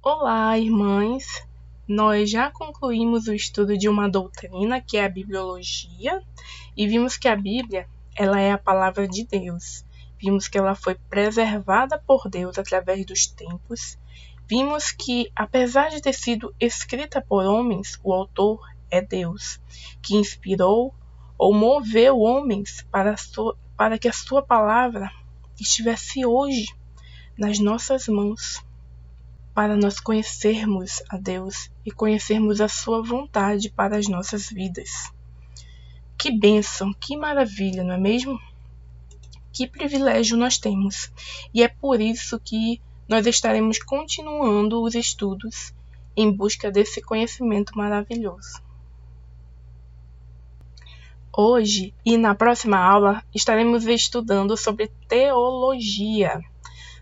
Olá, irmãs! Nós já concluímos o estudo de uma doutrina, que é a bibliologia, e vimos que a Bíblia, ela é a palavra de Deus. Vimos que ela foi preservada por Deus através dos tempos. Vimos que, apesar de ter sido escrita por homens, o autor é Deus, que inspirou ou moveu homens para que a sua palavra estivesse hoje nas nossas mãos, para nós conhecermos a Deus e conhecermos a sua vontade para as nossas vidas. Que bênção, que maravilha, não é mesmo? Que privilégio nós temos. E é por isso que nós estaremos continuando os estudos em busca desse conhecimento maravilhoso. Hoje e na próxima aula estaremos estudando sobre teologia.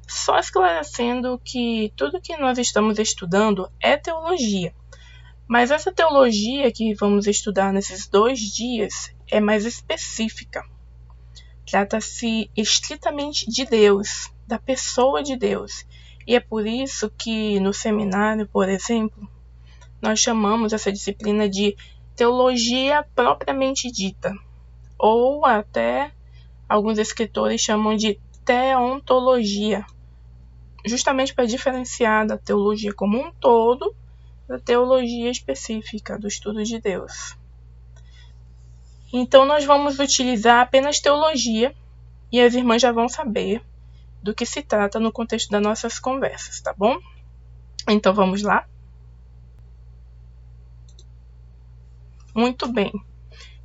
Só esclarecendo que tudo que nós estamos estudando é teologia, mas essa teologia que vamos estudar nesses 2 dias é mais específica. Trata-se estritamente de Deus, da pessoa de Deus, e é por isso que no seminário, por exemplo, nós chamamos essa disciplina de teologia propriamente dita, ou até alguns escritores chamam de teontologia, justamente para diferenciar da teologia como um todo da teologia específica do estudo de Deus. Então, nós vamos utilizar apenas teologia e as irmãs já vão saber do que se trata no contexto das nossas conversas, tá bom? Então, vamos lá? Muito bem.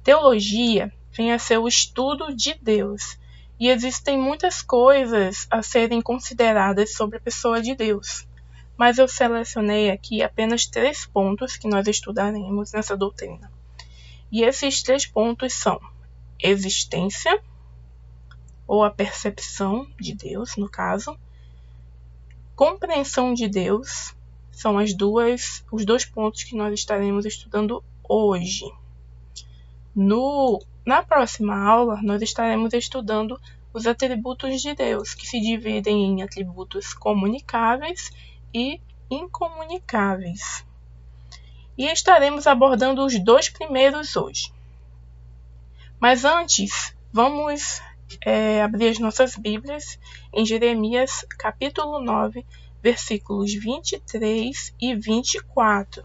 Teologia vem a ser o estudo de Deus. E existem muitas coisas a serem consideradas sobre a pessoa de Deus. Mas eu selecionei aqui apenas 3 pontos que nós estudaremos nessa doutrina. E esses 3 pontos são existência, ou a percepção de Deus, no caso, compreensão de Deus, são os 2 pontos que nós estaremos estudando hoje. Na próxima aula, nós estaremos estudando os atributos de Deus, que se dividem em atributos comunicáveis e incomunicáveis. E estaremos abordando os 2 primeiros hoje. Mas antes, vamos abrir as nossas Bíblias em Jeremias capítulo 9, versículos 23 e 24.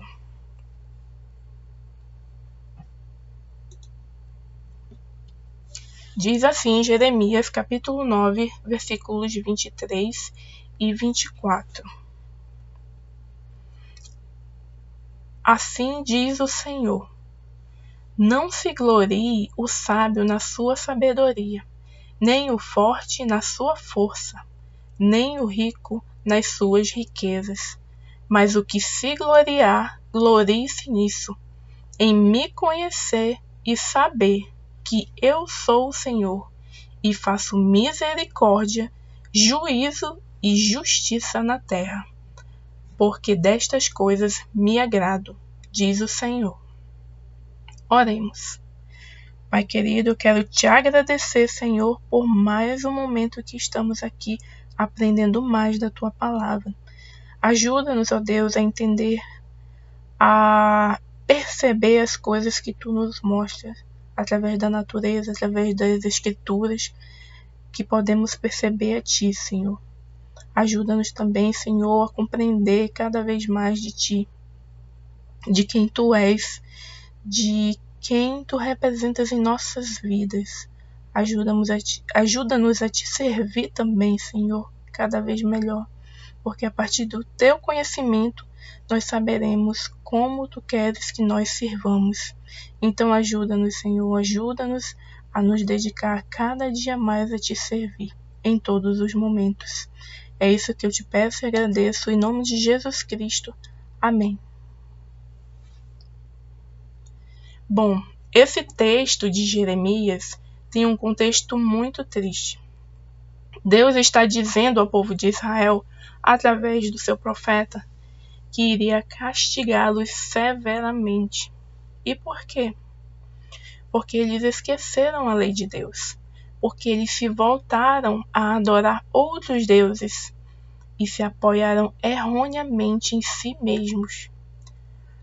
Diz assim Jeremias capítulo 9, versículos 23 e 24. Assim diz o Senhor: não se glorie o sábio na sua sabedoria, nem o forte na sua força, nem o rico nas suas riquezas. Mas o que se gloriar, glorie-se nisso, em me conhecer e saber que eu sou o Senhor, e faço misericórdia, juízo e justiça na terra. Porque destas coisas me agrado, diz o Senhor. Oremos. Pai querido, eu quero te agradecer, Senhor, por mais um momento que estamos aqui aprendendo mais da tua palavra. Ajuda-nos, ó Deus, a entender, a perceber as coisas que tu nos mostras através da natureza, através das escrituras, que podemos perceber a ti, Senhor. Ajuda-nos também, Senhor, a compreender cada vez mais de ti, de quem tu és, de quem tu representas em nossas vidas. Ajuda-nos a te servir também, Senhor, cada vez melhor, porque a partir do teu conhecimento nós saberemos como tu queres que nós sirvamos. Então ajuda-nos, Senhor, ajuda-nos a nos dedicar cada dia mais a te servir, em todos os momentos. É isso que eu te peço e agradeço, em nome de Jesus Cristo. Amém. Bom, esse texto de Jeremias tem um contexto muito triste. Deus está dizendo ao povo de Israel, através do seu profeta, que iria castigá-los severamente. E por quê? Porque eles esqueceram a lei de Deus, porque eles se voltaram a adorar outros deuses e se apoiaram erroneamente em si mesmos.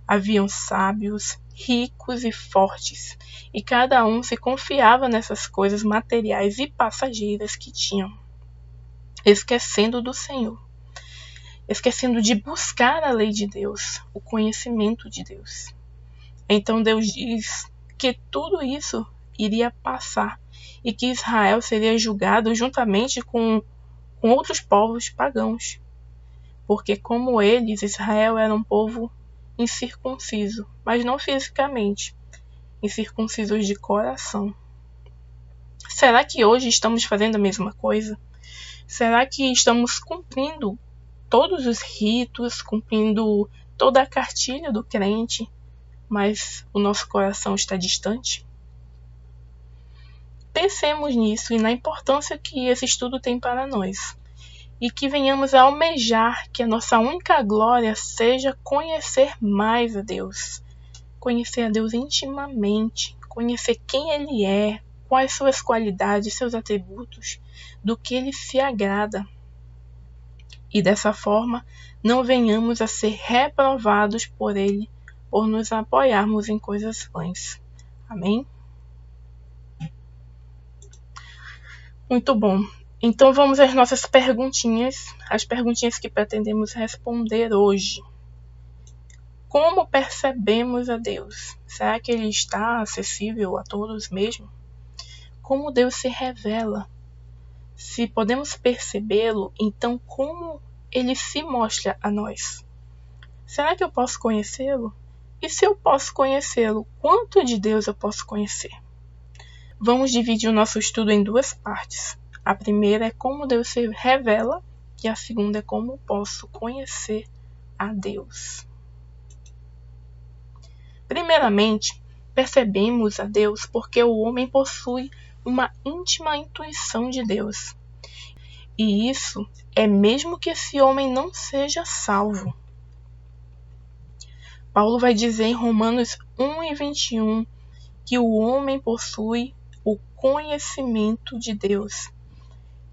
Haviam sábios, ricos e fortes, e cada um se confiava nessas coisas materiais e passageiras que tinham, esquecendo do Senhor, esquecendo de buscar a lei de Deus, o conhecimento de Deus. Então Deus diz que tudo isso iria passar e que Israel seria julgado juntamente com outros povos pagãos, porque como eles, Israel era um povo incircunciso, mas não fisicamente, incircuncisos de coração. Será que hoje estamos fazendo a mesma coisa? Será que estamos cumprindo todos os ritos, cumprindo toda a cartilha do crente, mas o nosso coração está distante? Pensemos nisso e na importância que esse estudo tem para nós, e que venhamos a almejar que a nossa única glória seja conhecer mais a Deus, conhecer a Deus intimamente, conhecer quem Ele é, quais suas qualidades, seus atributos, do que Ele se agrada. E dessa forma, não venhamos a ser reprovados por Ele, por nos apoiarmos em coisas vãs. Amém? Muito bom. Então vamos às nossas perguntinhas, as perguntinhas que pretendemos responder hoje. Como percebemos a Deus? Será que Ele está acessível a todos mesmo? Como Deus se revela? Se podemos percebê-lo, então como Ele se mostra a nós? Será que eu posso conhecê-lo? E se eu posso conhecê-lo, quanto de Deus eu posso conhecer? Vamos dividir o nosso estudo em duas partes. A primeira é como Deus se revela e a segunda é como posso conhecer a Deus. Primeiramente, percebemos a Deus porque o homem possui uma íntima intuição de Deus. E isso é mesmo que esse homem não seja salvo. Paulo vai dizer em Romanos 1:21 que o homem possui o conhecimento de Deus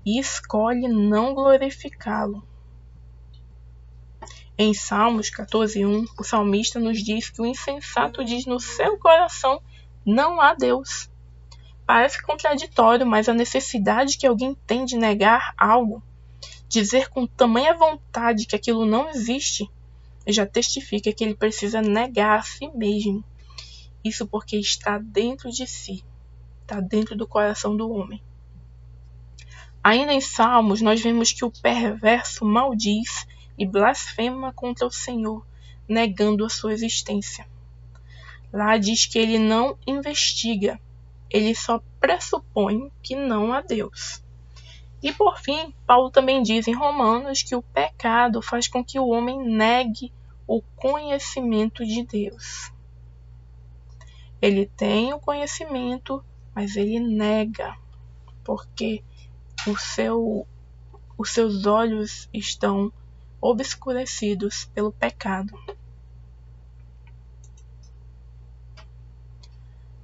e escolhe não glorificá-lo. Em Salmos 14:1, o salmista nos diz que o insensato diz no seu coração: não há Deus. Parece contraditório, mas a necessidade que alguém tem de negar algo, dizer com tamanha vontade que aquilo não existe, já testifica que ele precisa negar a si mesmo. Isso porque está dentro de si, está dentro do coração do homem. Ainda em Salmos, nós vemos que o perverso maldiz e blasfema contra o Senhor, negando a sua existência. Lá diz que ele não investiga, ele só pressupõe que não há Deus. E por fim, Paulo também diz em Romanos que o pecado faz com que o homem negue o conhecimento de Deus. Ele tem o conhecimento, mas ele nega, porque os seus olhos estão obscurecidos pelo pecado.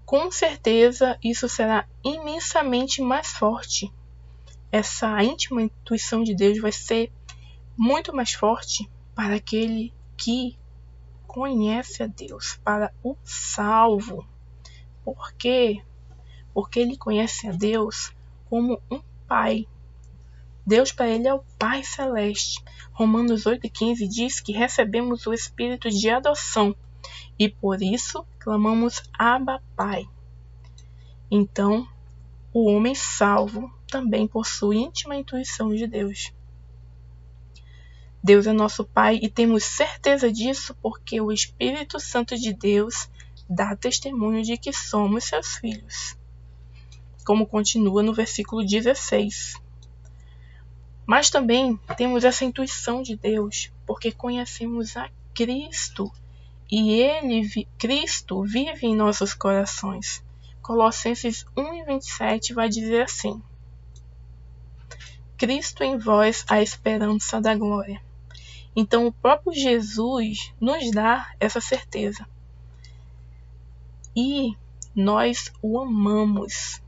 Com certeza, isso será imensamente mais forte. Essa íntima intuição de Deus vai ser muito mais forte para aquele que conhece a Deus, para o salvo. Por quê? Porque ele conhece a Deus como um pai. Deus para ele é o Pai Celeste. Romanos 8:15 diz que recebemos o Espírito de adoção e por isso clamamos Abba, Pai. Então, o homem salvo também possui íntima intuição de Deus. Deus é nosso Pai e temos certeza disso porque o Espírito Santo de Deus dá testemunho de que somos seus filhos. Como continua no versículo 16. Mas também temos essa intuição de Deus porque conhecemos a Cristo e Cristo vive em nossos corações. Colossenses 1:27 vai dizer assim: Cristo em vós, a esperança da glória. Então o próprio Jesus nos dá essa certeza. E nós o amamos,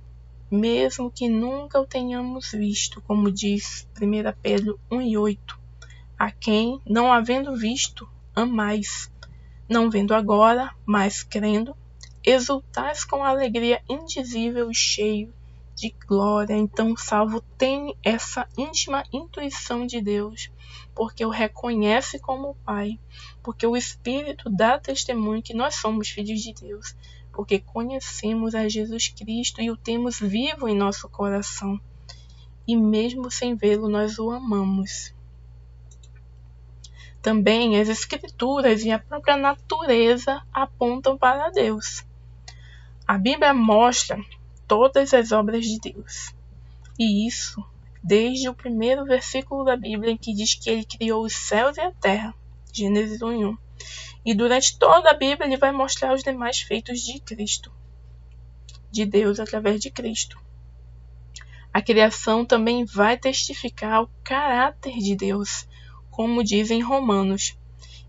mesmo que nunca o tenhamos visto, como diz 1 Pedro 1:8. a quem, não havendo visto, amais, não vendo agora, mas crendo, exultais com alegria indizível e cheio de glória. Então o salvo tem essa íntima intuição de Deus, porque o reconhece como Pai, porque o Espírito dá testemunho que nós somos filhos de Deus, porque conhecemos a Jesus Cristo e o temos vivo em nosso coração, e mesmo sem vê-lo nós o amamos. Também as Escrituras e a própria natureza apontam para Deus. A Bíblia mostra todas as obras de Deus. E isso desde o primeiro versículo da Bíblia, em que diz que ele criou os céus e a terra, Gênesis 1:1. E durante toda a Bíblia ele vai mostrar os demais feitos de Cristo, de Deus através de Cristo. A criação também vai testificar o caráter de Deus, como diz em Romanos,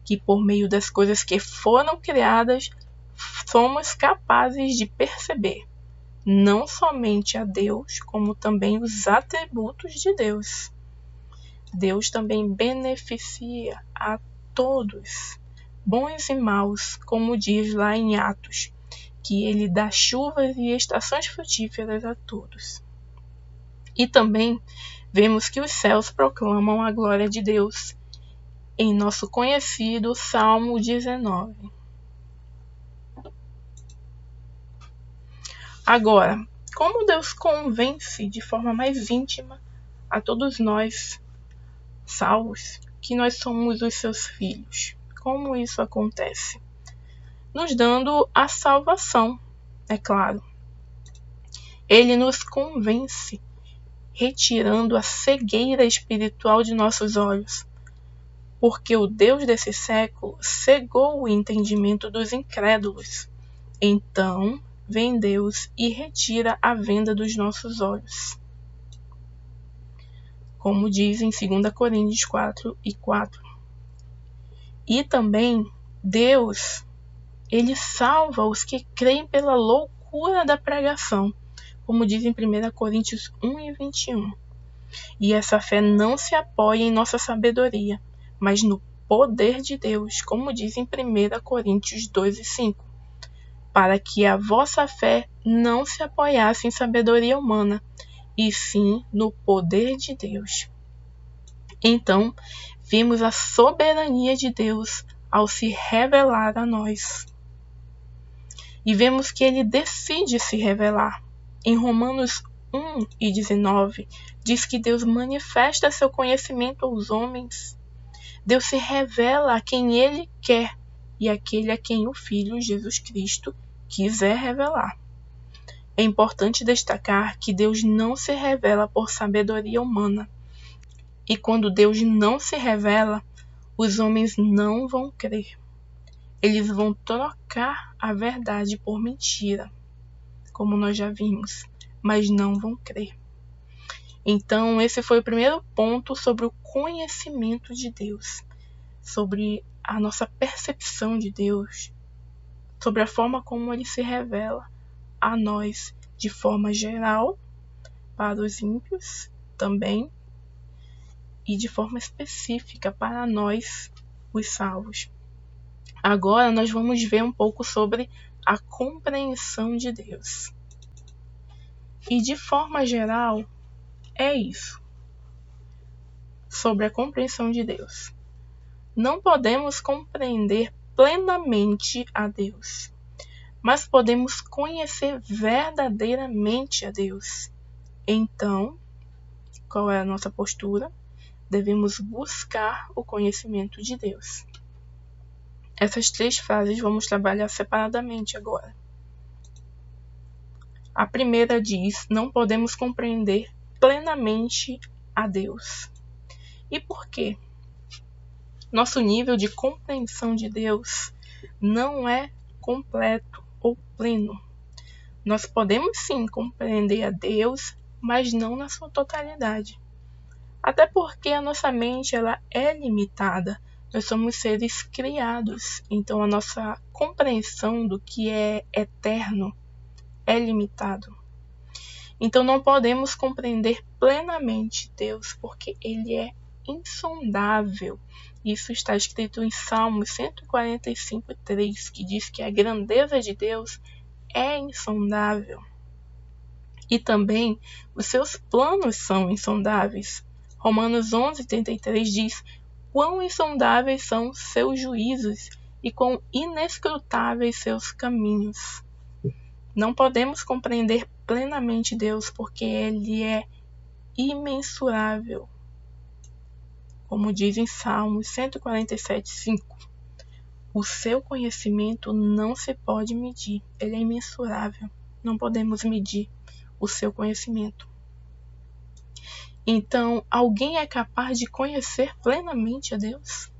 que por meio das coisas que foram criadas, somos capazes de perceber não somente a Deus, como também os atributos de Deus. Deus também beneficia a todos, bons e maus, como diz lá em Atos, que ele dá chuvas e estações frutíferas a todos. E também vemos que os céus proclamam a glória de Deus, em nosso conhecido Salmo 19. Agora, como Deus convence de forma mais íntima a todos nós, salvos, que nós somos os seus filhos? Como isso acontece? Nos dando a salvação, é claro. Ele nos convence, retirando a cegueira espiritual de nossos olhos, porque o Deus desse século cegou o entendimento dos incrédulos. Então, vem Deus e retira a venda dos nossos olhos. Como diz em 2 Coríntios 4:4. E também Deus, ele salva os que creem pela loucura da pregação, como diz em 1 Coríntios 1:21. E essa fé não se apoia em nossa sabedoria, mas no poder de Deus, como diz em 1 Coríntios 2:5. Para que a vossa fé não se apoiasse em sabedoria humana, e sim no poder de Deus. Então, vimos a soberania de Deus ao se revelar a nós. E vemos que ele decide se revelar. Em Romanos 1:19, diz que Deus manifesta seu conhecimento aos homens. Deus se revela a quem ele quer e àquele a quem o Filho Jesus Cristo quiser revelar. É importante destacar que Deus não se revela por sabedoria humana. E quando Deus não se revela, os homens não vão crer. Eles vão trocar a verdade por mentira, como nós já vimos, mas não vão crer. Então, esse foi o primeiro ponto sobre o conhecimento de Deus, sobre a nossa percepção de Deus, sobre a forma como ele se revela a nós de forma geral, para os ímpios também, e de forma específica para nós, os salvos. Agora nós vamos ver um pouco sobre a compreensão de Deus. E de forma geral, é isso. Sobre a compreensão de Deus. Não podemos compreender plenamente a Deus, mas podemos conhecer verdadeiramente a Deus. Então, qual é a nossa postura? Devemos buscar o conhecimento de Deus. Essas 3 frases vamos trabalhar separadamente agora. A primeira diz: não podemos compreender plenamente a Deus. E por quê? Nosso nível de compreensão de Deus não é completo ou pleno. Nós podemos sim compreender a Deus, mas não na sua totalidade. Até porque a nossa mente ela é limitada. Nós somos seres criados, então a nossa compreensão do que é eterno é limitado. Então não podemos compreender plenamente Deus, porque ele é insondável. Isso está escrito em Salmos 145:3, que diz que a grandeza de Deus é insondável. E também os seus planos são insondáveis. Romanos 11:33 diz: quão insondáveis são seus juízos e quão inescrutáveis seus caminhos. Não podemos compreender plenamente Deus porque Ele é imensurável. Como diz em Salmos 147:5, o seu conhecimento não se pode medir, ele é imensurável. Não podemos medir o seu conhecimento. Então, alguém é capaz de conhecer plenamente a Deus?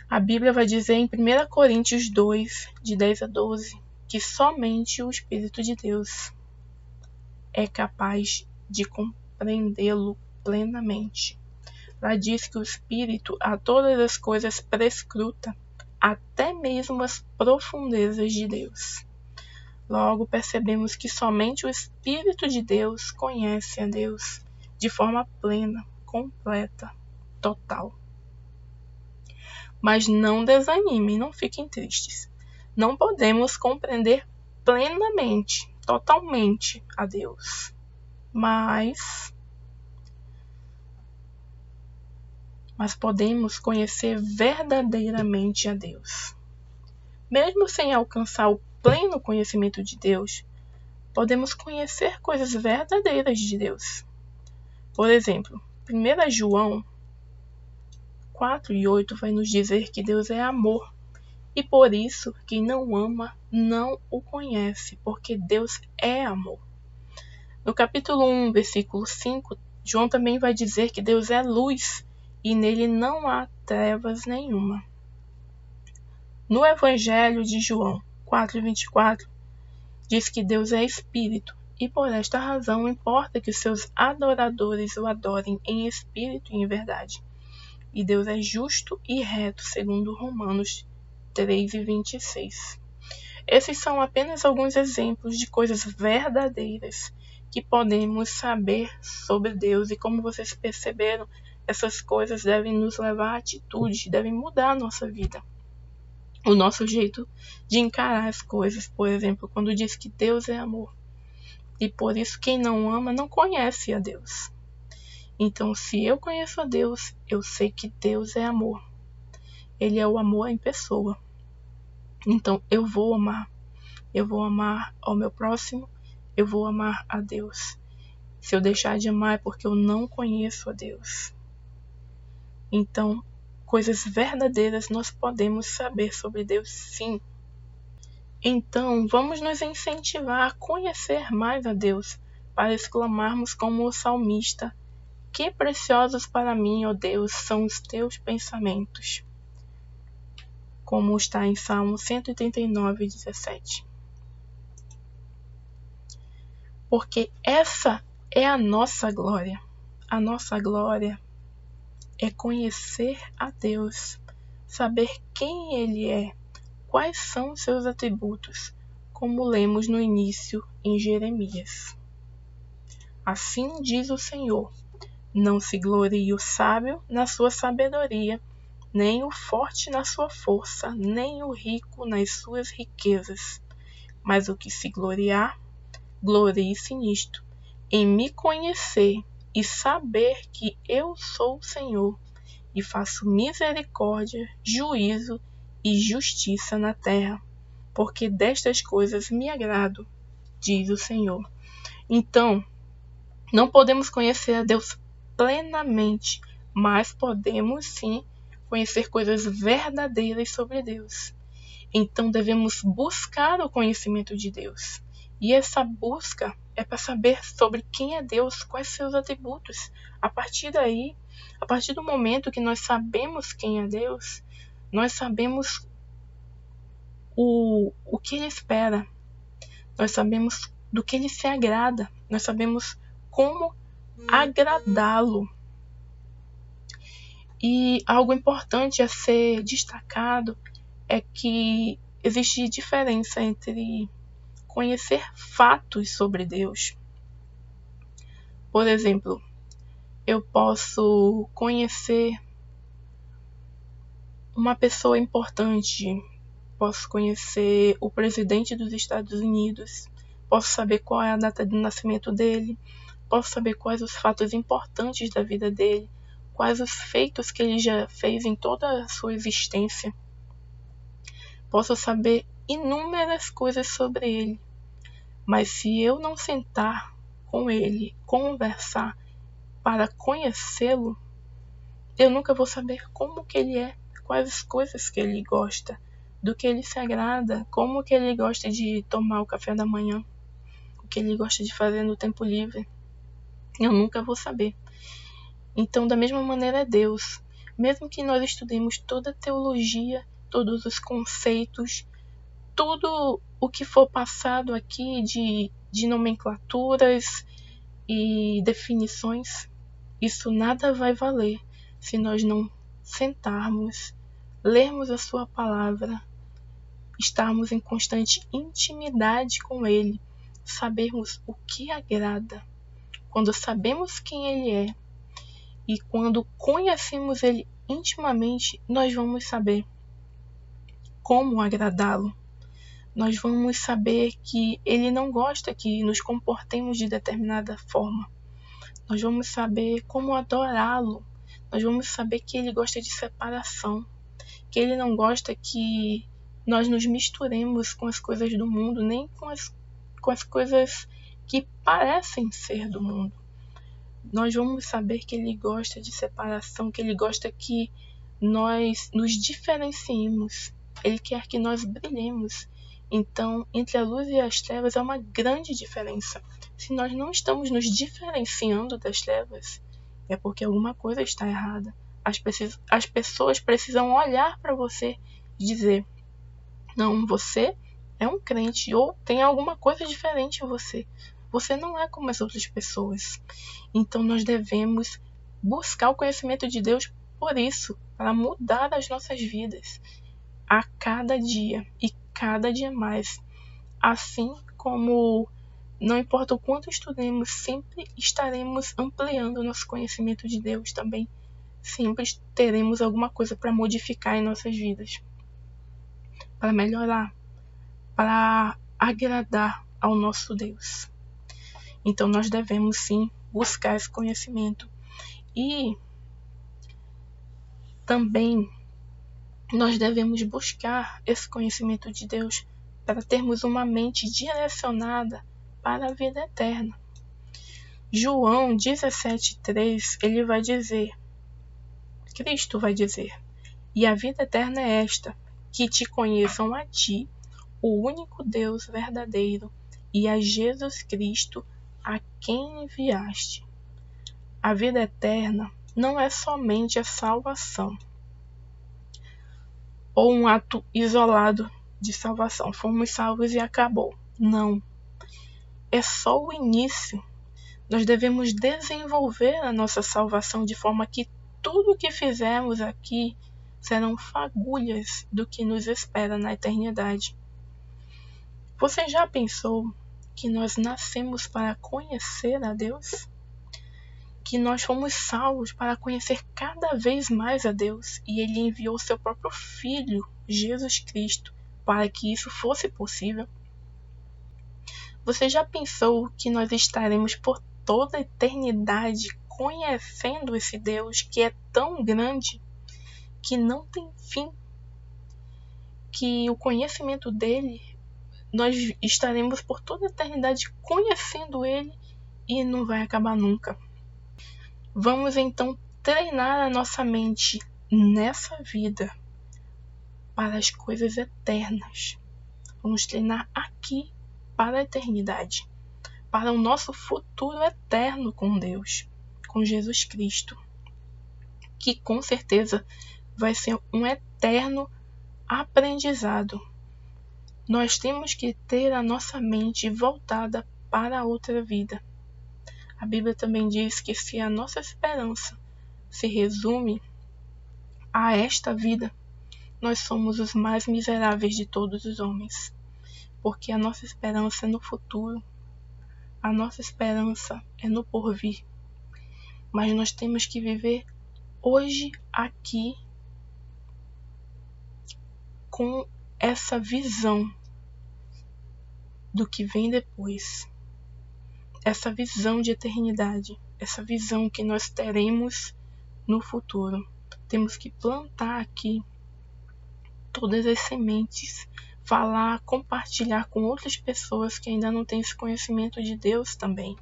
A Bíblia vai dizer em 1 Coríntios 2, de 10 a 12, que somente o Espírito de Deus é capaz de compreendê-lo plenamente. Lá diz que o Espírito a todas as coisas prescruta, até mesmo as profundezas de Deus. Logo, percebemos que somente o Espírito de Deus conhece a Deus de forma plena, completa, total. Mas não desanimem, não fiquem tristes. Não podemos compreender plenamente, totalmente a Deus. Mas podemos conhecer verdadeiramente a Deus. Mesmo sem alcançar o pleno conhecimento de Deus, podemos conhecer coisas verdadeiras de Deus. Por exemplo, 1 João 4:8 vai nos dizer que Deus é amor, e por isso quem não ama não o conhece, porque Deus é amor. No capítulo 1, versículo 5, João também vai dizer que Deus é luz, e nele não há trevas nenhuma. No Evangelho de João 4:24, diz que Deus é Espírito, e por esta razão importa que os seus adoradores o adorem em espírito e em verdade. E Deus é justo e reto, segundo Romanos 3:26. Esses são apenas alguns exemplos de coisas verdadeiras que podemos saber sobre Deus, e como vocês perceberam, essas coisas devem nos levar a atitudes, devem mudar a nossa vida. O nosso jeito de encarar as coisas, por exemplo, quando diz que Deus é amor. E por isso quem não ama não conhece a Deus. Então, se eu conheço a Deus, eu sei que Deus é amor. Ele é o amor em pessoa. Então, eu vou amar. Eu vou amar ao meu próximo, eu vou amar a Deus. Se eu deixar de amar é porque eu não conheço a Deus. Então, coisas verdadeiras nós podemos saber sobre Deus, sim. Então, vamos nos incentivar a conhecer mais a Deus, para exclamarmos como o salmista: que preciosos para mim, ó Deus, são os teus pensamentos. Como está em Salmo 139:17. Porque essa é a nossa glória. A nossa glória é conhecer a Deus, saber quem Ele é, quais são os seus atributos, como lemos no início em Jeremias. Assim diz o Senhor: não se glorie o sábio na sua sabedoria, nem o forte na sua força, nem o rico nas suas riquezas. Mas o que se gloriar, glorie-se nisto, em me conhecer e saber que eu sou o Senhor, e faço misericórdia, juízo e justiça na terra, porque destas coisas me agrado, diz o Senhor. Então, não podemos conhecer a Deus plenamente, mas podemos sim conhecer coisas verdadeiras sobre Deus. Então devemos buscar o conhecimento de Deus. E essa busca é para saber sobre quem é Deus, quais seus atributos. A partir daí, a partir do momento que nós sabemos quem é Deus, nós sabemos o que Ele espera. Nós sabemos do que Ele se agrada. Nós sabemos como agradá-lo. E algo importante a ser destacado é que existe diferença entre conhecer fatos sobre Deus. Por exemplo, eu posso conhecer uma pessoa importante, posso conhecer o presidente dos Estados Unidos, posso saber qual é a data de nascimento dele, posso saber quais os fatos importantes da vida dele, quais os feitos que ele já fez em toda a sua existência. Posso saber inúmeras coisas sobre ele, mas se eu não sentar com ele, conversar para conhecê-lo, eu nunca vou saber como que ele é, quais as coisas que ele gosta, do que ele se agrada, como que ele gosta de tomar o café da manhã, o que ele gosta de fazer no tempo livre. Eu nunca vou saber. Então, da mesma maneira é Deus. Mesmo que nós estudemos toda a teologia, todos os conceitos, tudo o que for passado aqui de nomenclaturas e definições, isso nada vai valer se nós não sentarmos, lermos a sua palavra, estarmos em constante intimidade com Ele, sabermos o que agrada. Quando sabemos quem Ele é e quando conhecemos Ele intimamente, nós vamos saber como agradá-lo. Nós vamos saber que Ele não gosta que nos comportemos de determinada forma. Nós vamos saber como adorá-lo. Nós vamos saber que Ele gosta de separação, que Ele não gosta que nós nos misturemos com as coisas do mundo, nem com as coisas que parecem ser do mundo. Nós vamos saber que Ele gosta de separação, que Ele gosta que nós nos diferenciemos. Ele quer que nós brilhemos. Então, entre a luz e as trevas há uma grande diferença. Se nós não estamos nos diferenciando das trevas, é porque alguma coisa está errada. As pessoas precisam olhar para você e dizer: não, você é um crente, ou tem alguma coisa diferente em você. Você não é como as outras pessoas. Então nós devemos buscar o conhecimento de Deus por isso, para mudar as nossas vidas a cada dia e cada dia mais. Assim como não importa o quanto estudemos, sempre estaremos ampliando o nosso conhecimento de Deus também. Sempre teremos alguma coisa para modificar em nossas vidas, para melhorar, para agradar ao nosso Deus. Então nós devemos sim buscar esse conhecimento. E também nós devemos buscar esse conhecimento de Deus para termos uma mente direcionada para a vida eterna. João 17,3, ele vai dizer, Cristo vai dizer: e a vida eterna é esta, que te conheçam a ti, o único Deus verdadeiro, e a Jesus Cristo, a quem enviaste. A vida eterna não é somente a salvação, ou um ato isolado de salvação. Fomos salvos e acabou. Não. É só o início. Nós devemos desenvolver a nossa salvação de forma que tudo o que fizermos aqui serão fagulhas do que nos espera na eternidade. Você já pensou que nós nascemos para conhecer a Deus? Que nós fomos salvos para conhecer cada vez mais a Deus, e Ele enviou seu próprio Filho, Jesus Cristo, para que isso fosse possível? Você já pensou que nós estaremos por toda a eternidade conhecendo esse Deus que é tão grande, que não tem fim, que o conhecimento dele, nós estaremos por toda a eternidade conhecendo ele e não vai acabar nunca? Vamos então treinar a nossa mente nessa vida para as coisas eternas. Vamos treinar aqui para a eternidade, para o nosso futuro eterno com Deus, com Jesus Cristo, que com certeza vai ser um eterno aprendizado. Nós temos que ter a nossa mente voltada para a outra vida. A Bíblia também diz que se a nossa esperança se resume a esta vida, nós somos os mais miseráveis de todos os homens, porque a nossa esperança é no futuro, a nossa esperança é no porvir. mas nós temos que viver hoje, aqui, com essa visão do que vem depois, essa visão de eternidade, essa visão que nós teremos no futuro. Temos que plantar aqui todas as sementes, falar, compartilhar com outras pessoas que ainda não têm esse conhecimento de Deus também.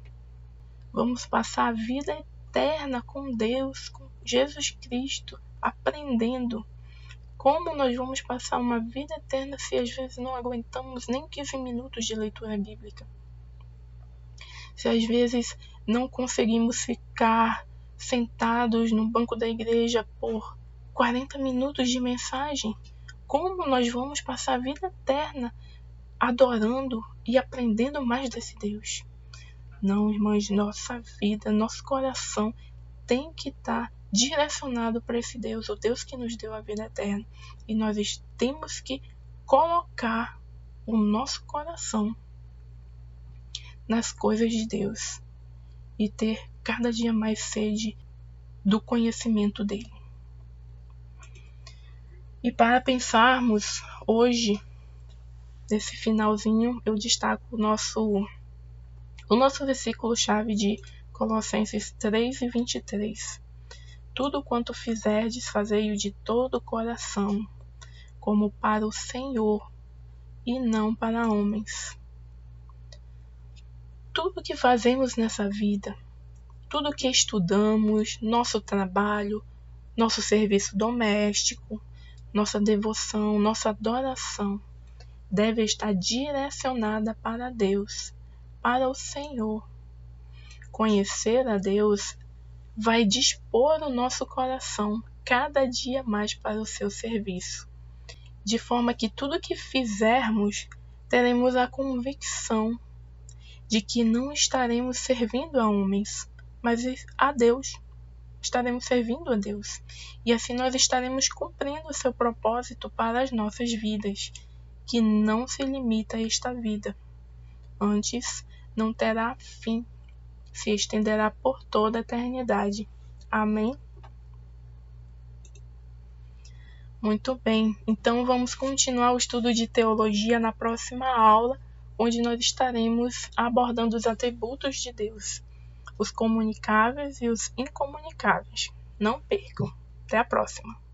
Vamos passar a vida eterna com Deus, com Jesus Cristo, aprendendo. Como nós vamos passar uma vida eterna se às vezes não aguentamos nem 15 minutos de leitura bíblica? Se às vezes não conseguimos ficar sentados no banco da igreja por 40 minutos de mensagem, como nós vamos passar a vida eterna adorando e aprendendo mais desse Deus? Não, irmãs, nossa vida, nosso coração tem que estar direcionado para esse Deus, o Deus que nos deu a vida eterna. E nós temos que colocar o nosso coração nas coisas de Deus e ter cada dia mais sede do conhecimento dele. E para pensarmos hoje, nesse finalzinho, eu destaco o nosso versículo-chave de Colossenses 3:23. Tudo quanto fizerdes, fazei-o de todo o coração, como para o Senhor e não para homens. Tudo que fazemos nessa vida, tudo que estudamos, nosso trabalho, nosso serviço doméstico, nossa devoção, nossa adoração, deve estar direcionada para Deus, para o Senhor. Conhecer a Deus vai dispor o nosso coração cada dia mais para o seu serviço, de forma que tudo que fizermos, teremos a convicção de que não estaremos servindo a homens, mas a Deus. Estaremos servindo a Deus. E assim nós estaremos cumprindo o seu propósito para as nossas vidas, que não se limita a esta vida. Antes, não terá fim, se estenderá por toda a eternidade. Amém? Muito bem, então vamos continuar o estudo de teologia na próxima aula, onde nós estaremos abordando os atributos de Deus, os comunicáveis e os incomunicáveis. Não percam! Até a próxima!